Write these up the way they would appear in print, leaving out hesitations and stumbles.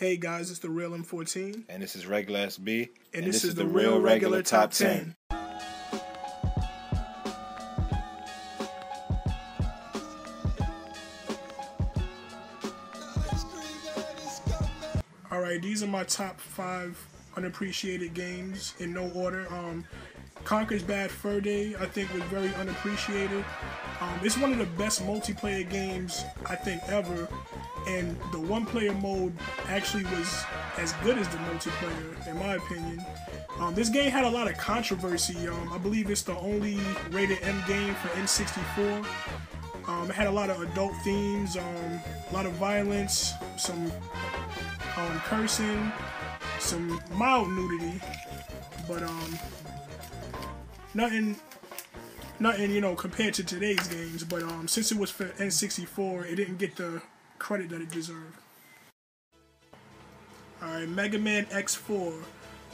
Hey guys, it's Therealm14. And this is RegularSB. And this is the Real Regular Top 10. Alright, these are my top 5 unappreciated games in no order. Conkers Bad Fur Day, I think, was very unappreciated. It's one of the best multiplayer games, I think, ever. And the one-player mode actually was as good as the multiplayer, in my opinion. This game had a lot of controversy. I believe it's the only rated M game for N64. It had a lot of adult themes, a lot of violence, some cursing, some mild nudity, but nothing, you know, compared to today's games. But since it was for N64, it didn't get the credit that it deserved. Alright, Mega Man X4.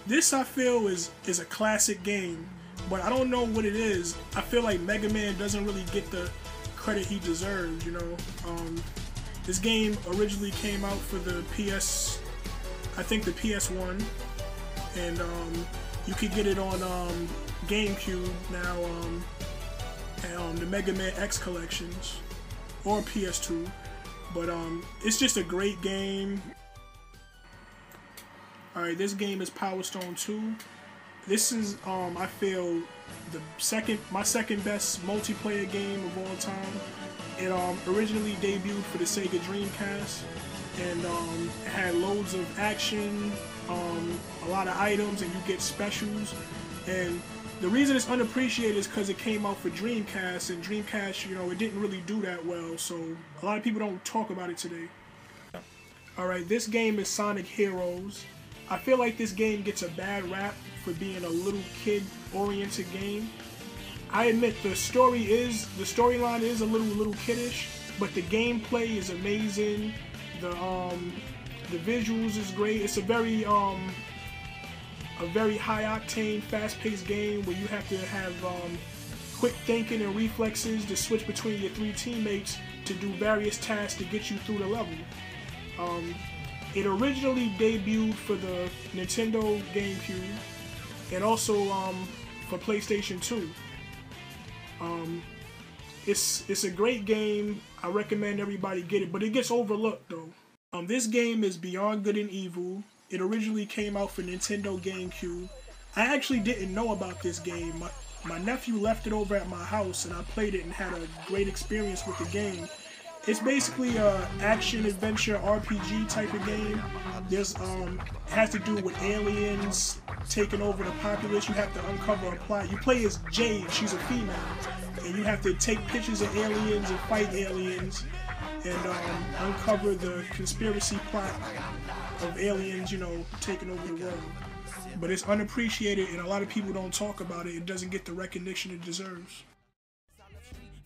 This, I feel, is a classic game, but I don't know what it is. I feel like Mega Man doesn't really get the credit he deserves, you know. This game originally came out for the I think the PS1, and you could get it on GameCube now, and the Mega Man X collections, or PS2. But it's just a great game. Alright, this game is Power Stone 2. This is, I feel, my second best multiplayer game of all time. It originally debuted for the Sega Dreamcast, and it had loads of action, a lot of items, and you get specials. And the reason it's unappreciated is because it came out for Dreamcast, and Dreamcast, you know, it didn't really do that well, so a lot of people don't talk about it today. Alright, this game is Sonic Heroes. I feel like this game gets a bad rap for being a little kid-oriented game. I admit the storyline is a little kiddish, but the gameplay is amazing. The visuals is great. It's a very high-octane, fast-paced game where you have to have quick thinking and reflexes to switch between your 3 teammates to do various tasks to get you through the level. It originally debuted for the Nintendo GameCube and also for PlayStation 2. It's a great game. I recommend everybody get it, but it gets overlooked though. This game is Beyond Good and Evil. It originally came out for Nintendo GameCube. I actually didn't know about this game. My nephew left it over at my house and I played it and had a great experience with the game. It's basically a action-adventure RPG type of game. There's it has to do with aliens taking over the populace. You have to uncover a plot. You play as Jade, she's a female, and you have to take pictures of aliens and fight aliens and uncover the conspiracy plot of aliens, you know, taking over the world. But it's unappreciated and a lot of people don't talk about it. It doesn't get the recognition it deserves.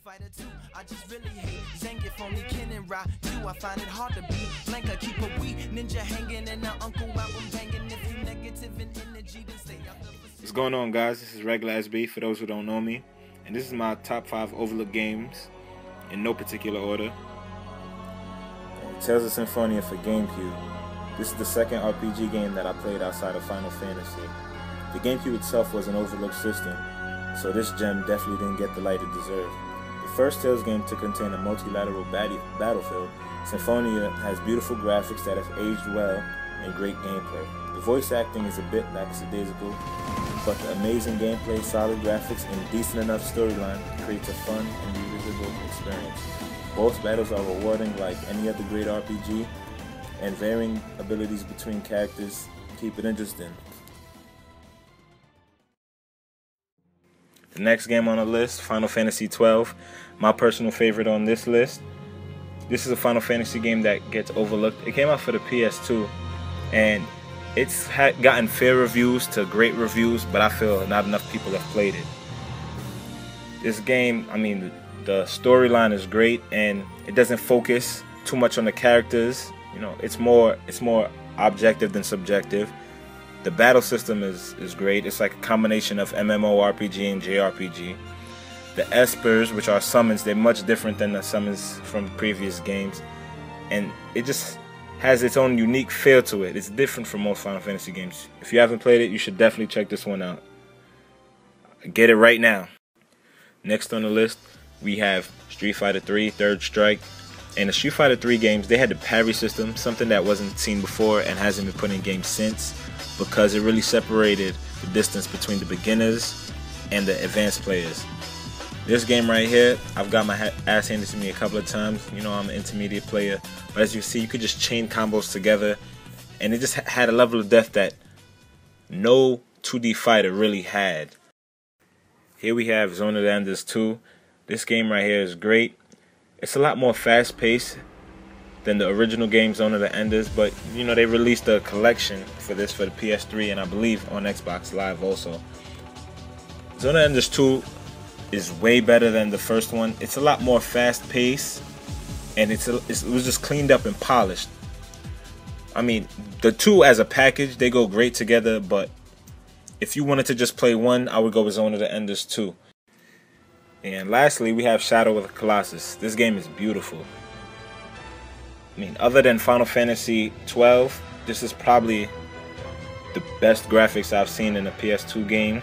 I just really hate Zank if only Ken and Ra do. I find it hard to be Blanca, keep a wee ninja hanging and the uncle album banging. If you negative in energy, then stay out. What's going on, guys? This is RegularSB for those who don't know me, and this is my top 5 overlooked games in no particular order. Tales of Symphonia for GameCube. This is the second RPG game that I played outside of Final Fantasy. The GameCube itself was an overlooked system, so this gem definitely didn't get the light it deserved. The first Tales game to contain a multilateral battlefield, Symphonia has beautiful graphics that have aged well and great gameplay. The voice acting is a bit lackadaisical, but the amazing gameplay, solid graphics, and decent enough storyline creates a fun and revisitable experience. Boss battles are rewarding like any other great RPG, and varying abilities between characters keep it interesting. The next game on the list, Final Fantasy XII, my personal favorite on this list. This is a Final Fantasy game that gets overlooked. It came out for the PS2, and it's gotten fair reviews to great reviews, but I feel not enough people have played it. This game, I mean, the storyline is great, and it doesn't focus too much on the characters. You know, it's more objective than subjective. The battle system is great. It's like a combination of MMORPG and JRPG. The espers, which are summons, they're much different than the summons from previous games. And it just has its own unique feel to it. It's different from most Final Fantasy games. If you haven't played it, you should definitely check this one out. Get it right now. Next on the list, we have Street Fighter 3 Third Strike. And the Street Fighter 3 games, they had the parry system, something that wasn't seen before and hasn't been put in games since, because it really separated the distance between the beginners and the advanced players. This game right here, I've got my ass handed to me a couple of times. You know, I'm an intermediate player, but as you see, you could just chain combos together, and it just had a level of depth that no 2D fighter really had. Here we have Zone of the Enders 2. This game right here is great. It's a lot more fast-paced than the original game Zone of the Enders, but you know, they released a collection for this for the PS3 and I believe on Xbox Live also. Zone of the Enders 2 is way better than the first one. It's a lot more fast-paced, and it was just cleaned up and polished. I mean, the two as a package, they go great together, but if you wanted to just play one, I would go with Zone of the Enders 2. And lastly, we have Shadow of the Colossus. This game is beautiful. I mean, other than Final Fantasy XII, this is probably the best graphics I've seen in a PS2 game.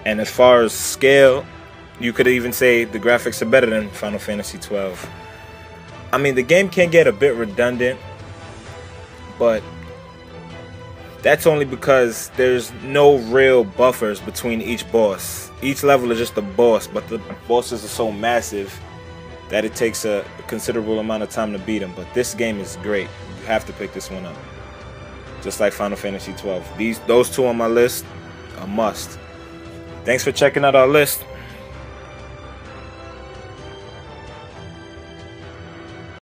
And as far as scale, you could even say the graphics are better than Final Fantasy XII. I mean, the game can get a bit redundant, but that's only because there's no real buffers between each boss. Each level is just a boss, but the bosses are so massive that it takes a considerable amount of time to beat them. But this game is great. You have to pick this one up. Just like Final Fantasy XII. Those two on my list, a must. Thanks for checking out our list.